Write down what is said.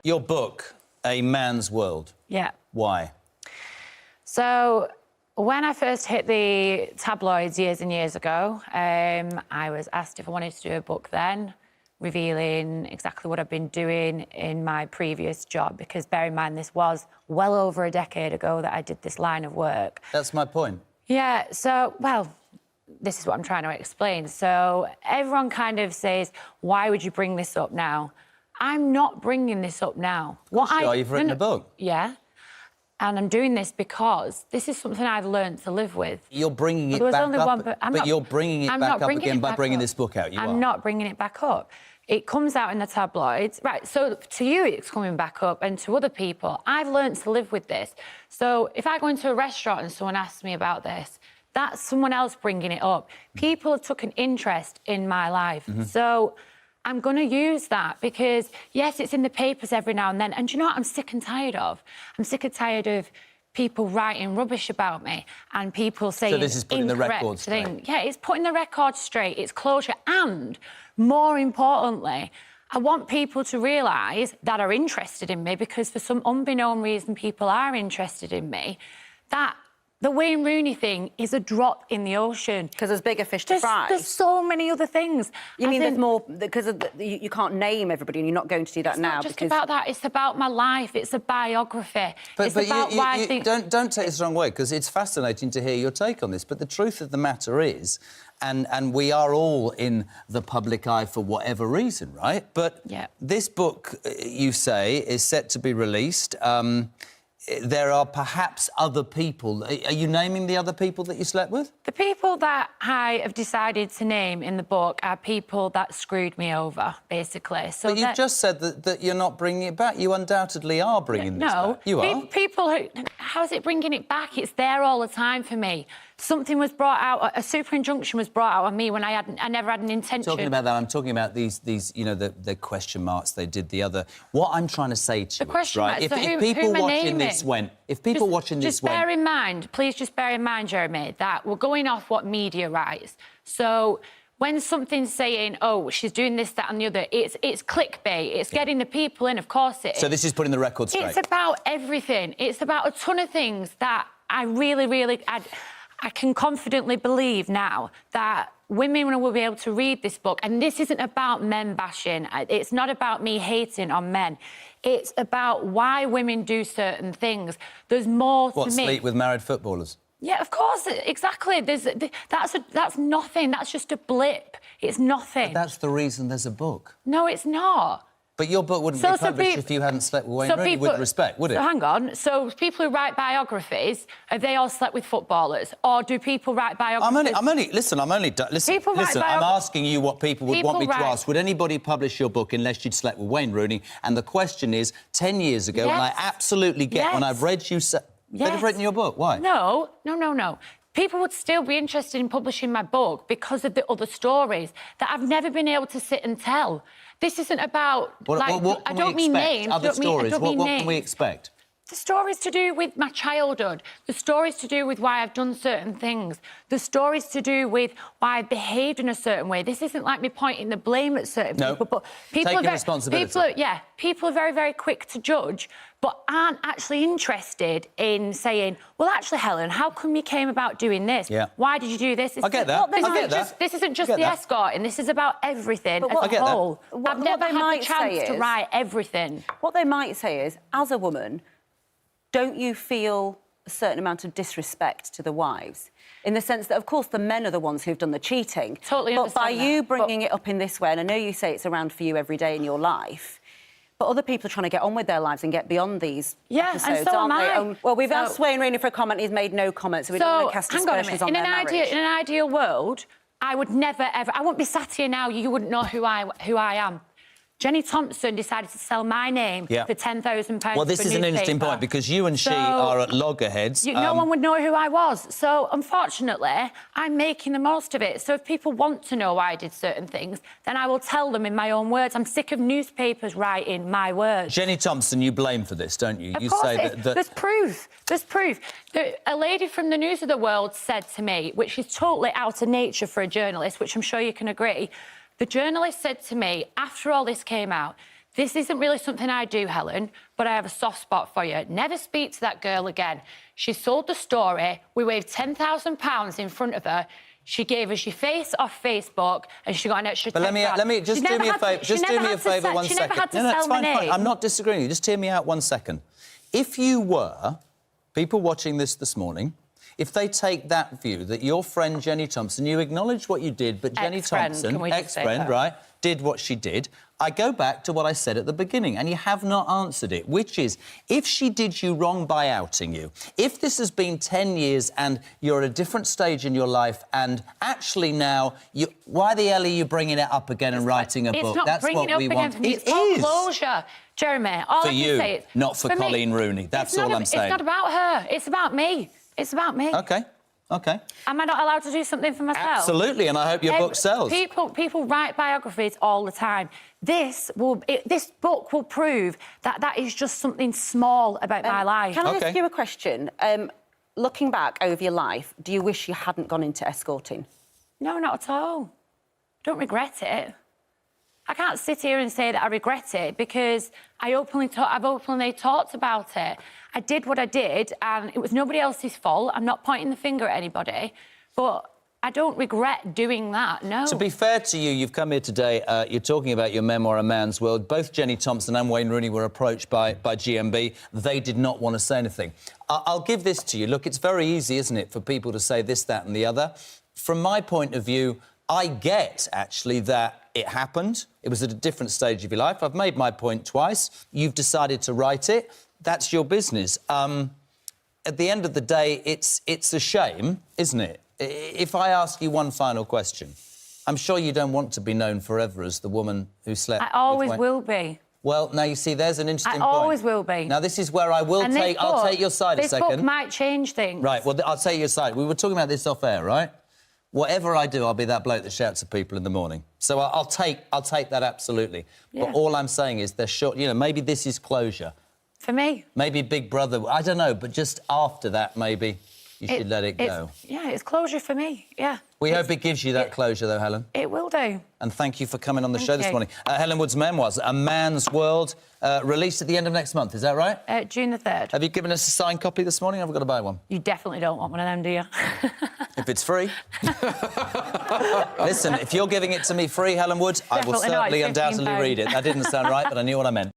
Your book, A Man's World. Yeah. Why? So, when I first hit the tabloids years and years ago, I was asked if I wanted to do a book then, revealing exactly what I've been doing in my previous job, because bear in mind, this was well over a decade ago that I did this line of work. That's my point. Yeah, so, well, this is what I'm trying to explain. So everyone kind of says, why would you bring this up now? I'm not bringing this up now. You've written a book. Yeah. And I'm doing this because this is something I've learned to live with. You're bringing it back up, but you're bringing it back up again by bringing this book out. I'm not bringing it back up. It comes out in the tabloids. Right, so to you, it's coming back up, and to other people, I've learned to live with this. So if I go into a restaurant and someone asks me about this, that's someone else bringing it up. People have took an interest in my life. So I'm going to use that because, yes, it's in the papers every now and then. And do you know what I'm sick and tired of? I'm sick and tired of people writing rubbish about me and people saying so this is putting the record straight. Yeah, it's putting the record straight. It's closure. And, more importantly, I want people to realise that are interested in me, because for some unbeknown reason people are interested in me, that the Wayne Rooney thing is a drop in the ocean. Because there's bigger fish to fry. There's so many other things. You mean there's more... Because you can't name everybody and you're not going to do that now. It's not just about that. It's about my life. It's a biography. But don't take this the wrong way, because it's fascinating to hear your take on this. But the truth of the matter is, and we are all in the public eye for whatever reason, right? But this book, you say, is set to be released. There are perhaps other people. Are you naming the other people that you slept with? The people that I have decided to name in the book are people that screwed me over, basically. So but you've just said that you're not bringing it back. You undoubtedly are bringing this back. You are. People who... How's it bringing it back? It's there all the time for me. Something was brought out, a super injunction was brought out on me when I never had an intention. Talking about that, I'm talking about these you know, the question marks they did the other. What I'm trying to say to you is, right, if people watching this went... If people watching this went... Just bear in mind, please just bear in mind, Jeremy, that we're going off what media writes. So when something's saying, oh, she's doing this, that and the other, it's clickbait. It's getting the people in, of course it is. So this is putting the record straight. It's about everything. It's about a ton of things that I really... I can confidently believe now that women will be able to read this book, and this isn't about men bashing. It's not about me hating on men. It's about why women do certain things. There's more to me. What, sleep with married footballers? Yeah, of course, exactly. That's nothing. That's just a blip. It's nothing. But that's the reason there's a book. No, it's not. But your book wouldn't be published if you hadn't slept with Wayne Rooney, with respect, would it? So hang on. So people who write biographies, have they all slept with footballers? Or do people write biographies... Listen, I'm asking you what people would want me to ask. Would anybody publish your book unless you'd slept with Wayne Rooney? And the question is, 10 years ago, and I absolutely get when I've read you say... They'd have written your book. Why? No. People would still be interested in publishing my book because of the other stories that I've never been able to sit and tell. This isn't about... I don't mean names. Other stories. What can we expect? The stories to do with my childhood, the stories to do with why I've done certain things, the stories to do with why I've behaved in a certain way. This isn't like me pointing the blame at certain people, but people taking responsibility. People are very, very quick to judge, but aren't actually interested in saying, well, actually, Helen, how come you came about doing this? Yeah. Why did you do this? I get that. This isn't just the escorting. This is about everything as a whole. I've never had the chance to write everything. What they might say is, as a woman, don't you feel a certain amount of disrespect to the wives? In the sense that, of course, the men are the ones who've done the cheating. Totally understand. But by you bringing it up in this way, and I know you say it's around for you every day in your life, but other people are trying to get on with their lives and get beyond these episodes, and so aren't am they? Well, we've asked Wayne Rooney for a comment. He's made no comment, so we don't want to cast aspersions on their marriage. In an ideal world, I would never, ever... I wouldn't be sat here now, you wouldn't know who I am. Jenny Thompson decided to sell my name for £10,000. Well, this is an interesting point, because you and she are at loggerheads. No one would know who I was. So, unfortunately, I'm making the most of it. So if people want to know why I did certain things, then I will tell them in my own words. I'm sick of newspapers writing my words. Jenny Thompson, you blame for this, don't you? Of course there's proof. There's proof. A lady from the News of the World said to me, which is totally out of nature for a journalist, which I'm sure you can agree, the journalist said to me, after all this came out, this isn't really something I do, Helen, but I have a soft spot for you. Never speak to that girl again. She sold the story. We waved £10,000 in front of her. She gave us your face off Facebook, and she got an extra. But let me just do me a favour. Just do me a favour 1 second. She never had to sell fine, my name. fine. I'm not disagreeing with you. Just hear me out 1 second. If you were people watching this morning, if they take that view that your friend Jenny Thompson, you acknowledge what you did, but Jenny Thompson, ex-friend, right, did what she did, I go back to what I said at the beginning, and you have not answered it, which is, if she did you wrong by outing you, if this has been 10 years and you're at a different stage in your life, and actually now, why the hell are you bringing it up again and writing a book? That's what we want. It's called closure, Jeremy. All I can say is... Not for Colleen Rooney. That's all I'm saying. It's not about her. It's about me. It's about me. OK. OK. Am I not allowed to do something for myself? Absolutely, and I hope your book sells. People write biographies all the time. This book will prove that that is just something small about my life. Can I ask you a question? Looking back over your life, do you wish you hadn't gone into escorting? No, not at all. Don't regret it. I can't sit here and say that I regret it because I've openly talked about it. I did what I did, and it was nobody else's fault. I'm not pointing the finger at anybody, but I don't regret doing that, no. To be fair to you, you've come here today, you're talking about your memoir, A Man's World. Both Jenny Thompson and Wayne Rooney were approached by GMB. They did not want to say anything. I'll give this to you. Look, it's very easy, isn't it, for people to say this, that and the other. From my point of view, I get, actually, that it happened. It was at a different stage of your life. I've made my point twice. You've decided to write it. That's your business. At the end of the day, it's a shame, isn't it? If I ask you one final question, I'm sure you don't want to be known forever as the woman who slept with I always will be. Well, now, you see, there's an interesting point. I always will be. Now, this is where I'll take your side a second. This book might change things. Right, well, I'll take your side. We were talking about this off air, right? Whatever I do, I'll be that bloke that shouts at people in the morning. So I'll take that absolutely. Yeah. But all I'm saying is they're short. You know, maybe this is closure. For me. Maybe Big Brother. I don't know, but just after that, maybe you should let it go. Yeah, it's closure for me. Yeah. We hope it gives you that closure, though, Helen. It will do. And thank you for coming on the show this morning. Helen Wood's memoirs, A Man's World, released at the end of next month. Is that right? June the 3rd. Have you given us a signed copy this morning? I've got to buy one. You definitely don't want one of them, do you? If it's free. Listen, if you're giving it to me free, Helen Wood, I will certainly undoubtedly read it. That didn't sound right, but I knew what I meant.